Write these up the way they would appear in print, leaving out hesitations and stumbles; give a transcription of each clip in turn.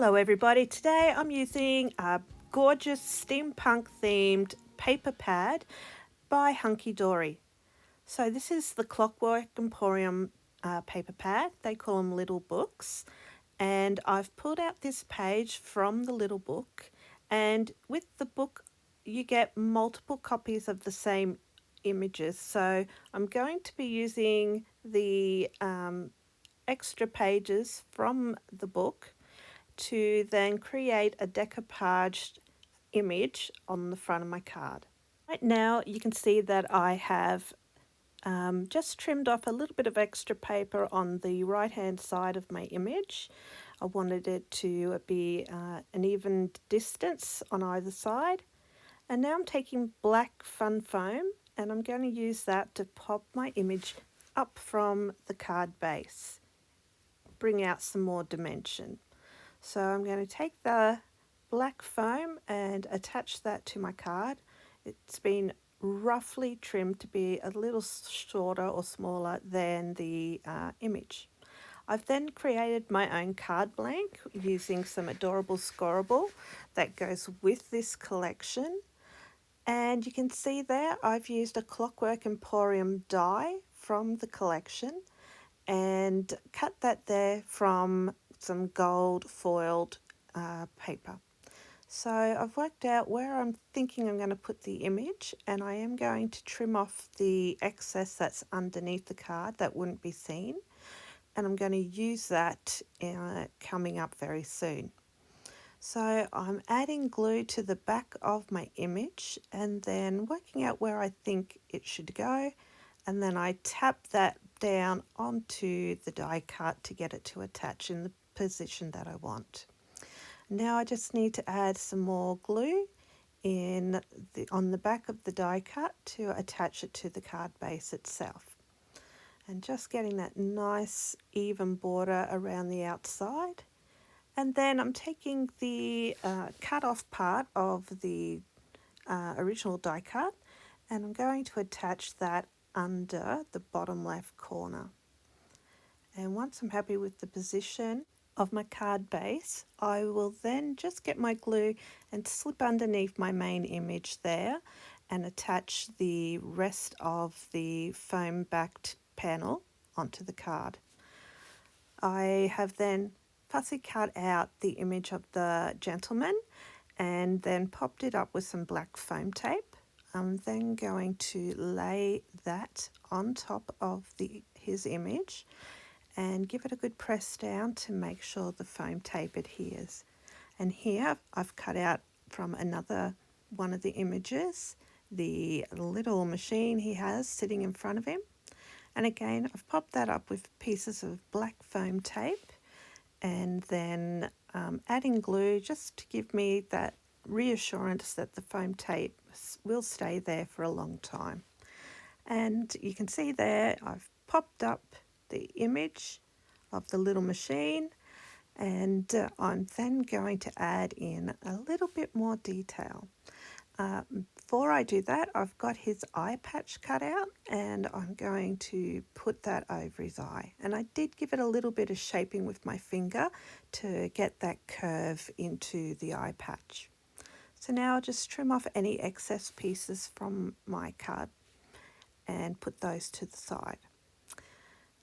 Hello everybody, today I'm using a gorgeous steampunk themed paper pad by Hunkydory. So this is the Clockwork Emporium paper pad, they call them little books, and I've pulled out this page from the little book, and with the book you get multiple copies of the same images. So I'm going to be using the extra pages from the book to then create a decoupaged image on the front of my card. Right now you can see that I have just trimmed off a little bit of extra paper on the right hand side of my image. I wanted it to be an even distance on either side. And now I'm taking black fun foam and I'm going to use that to pop my image up from the card base, bring out some more dimension. So I'm going to take the black foam and attach that to my card. It's been roughly trimmed to be a little shorter or smaller than the image. I've then created my own card blank using some adorable scorable that goes with this collection. And you can see there I've used a Clockwork Emporium die from the collection and cut that there from some gold foiled paper. So I've worked out where I'm thinking I'm going to put the image, and I am going to trim off the excess that's underneath the card that wouldn't be seen, and I'm going to use that coming up very soon. So I'm adding glue to the back of my image and then working out where I think it should go, and then I tap that down onto the die cut to get it to attach in the position that I want. Now I just need to add some more glue on the back of the die cut to attach it to the card base itself. And just getting that nice even border around the outside. And then I'm taking the cut off part of the original die cut and I'm going to attach that under the bottom left corner. And once I'm happy with the position of my card base, I will then just get my glue and slip underneath my main image there and attach the rest of the foam backed panel onto the card. I have then fussy cut out the image of the gentleman and then popped it up with some black foam tape. I'm then going to lay that on top of his image and give it a good press down to make sure the foam tape adheres. And here I've cut out from another one of the images the little machine he has sitting in front of him. And again, I've popped that up with pieces of black foam tape and then adding glue just to give me that reassurance that the foam tape will stay there for a long time. And you can see there I've popped up the image of the little machine, and I'm then going to add in a little bit more detail. Before I do that, I've got his eye patch cut out and I'm going to put that over his eye. And I did give it a little bit of shaping with my finger to get that curve into the eye patch. So now I'll just trim off any excess pieces from my card and put those to the side.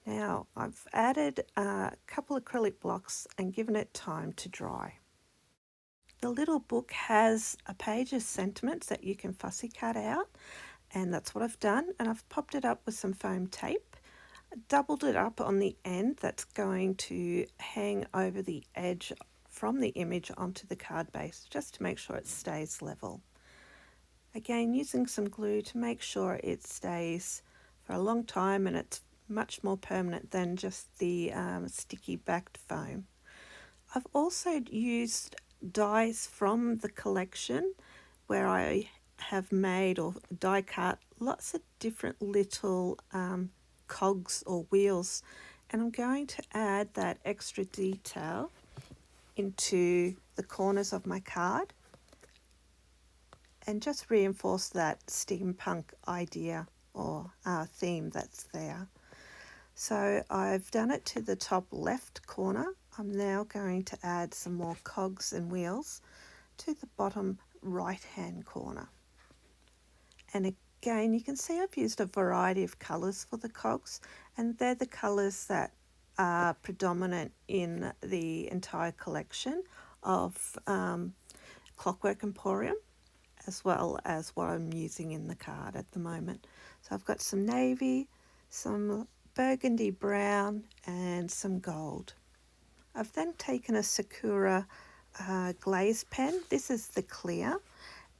Now I've added a couple acrylic blocks and given it time to dry. The little book has a page of sentiments that you can fussy cut out, and that's what I've done, and I've popped it up with some foam tape, doubled it up on the end that's going to hang over the edge from the image onto the card base just to make sure it stays level. Again, using some glue to make sure it stays for a long time and it's much more permanent than just the sticky backed foam. I've also used dies from the collection where I have made or die cut lots of different little cogs or wheels, and I'm going to add that extra detail into the corners of my card and just reinforce that steampunk idea or theme that's there. So I've done it to the top left corner I'm now going to add some more cogs and wheels to the bottom right hand corner. And again, you can see I've used a variety of colours for the cogs, and they're the colours that are predominant in the entire collection of Clockwork Emporium, as well as what I'm using in the card at the moment. So I've got some navy, some burgundy brown, and some gold. I've then taken a Sakura glaze pen. This is the clear,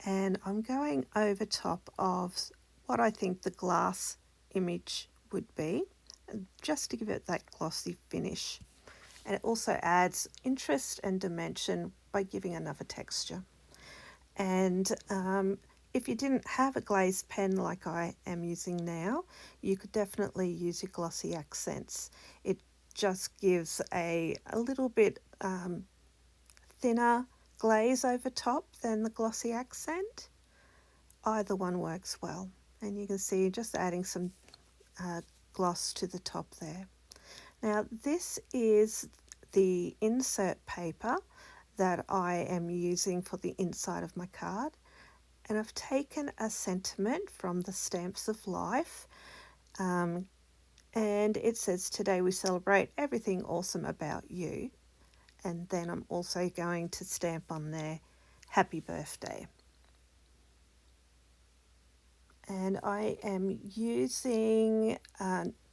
and I'm going over top of what I think the glass image would be, just to give it that glossy finish. And it also adds interest and dimension by giving another texture. And if you didn't have a glazed pen like I am using now, you could definitely use your glossy accents. It just gives a little bit thinner glaze over top than the glossy accent. Either one works well. And you can see just adding some gloss to the top there. Now this is the insert paper that I am using for the inside of my card, and I've taken a sentiment from the Stamps of Life, and it says, "Today we celebrate everything awesome about you," and then I'm also going to stamp on there, "Happy birthday." And I am using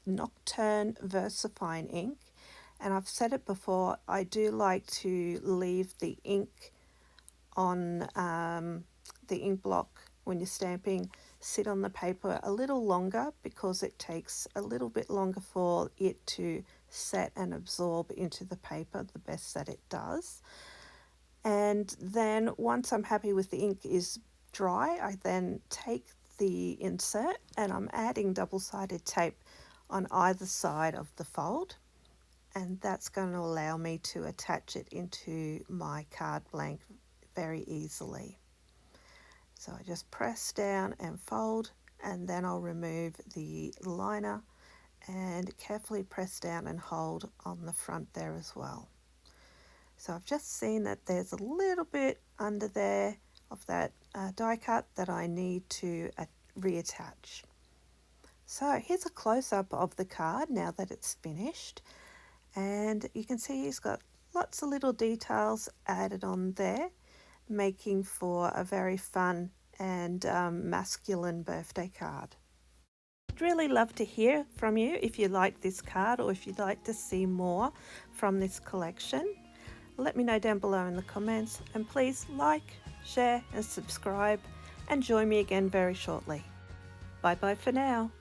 Nocturne VersaFine ink, and I've said it before, I do like to leave the ink on the ink block when you're stamping sit on the paper a little longer, because it takes a little bit longer for it to set and absorb into the paper the best that it does. And then once I'm happy with the ink is dry, I then take the insert and I'm adding double-sided tape on either side of the fold, and that's going to allow me to attach it into my card blank very easily. So I just press down and fold, and then I'll remove the liner and carefully press down and hold on the front there as well. So I've just seen that there's a little bit under there of that die cut that I need to reattach. So here's a close-up of the card now that it's finished, and you can see he's got lots of little details added on there, making for a very fun and masculine birthday card. I'd really love to hear from you if you like this card or if you'd like to see more from this collection. Let me know down below in the comments, and please like, share and subscribe, and join me again very shortly. Bye bye for now.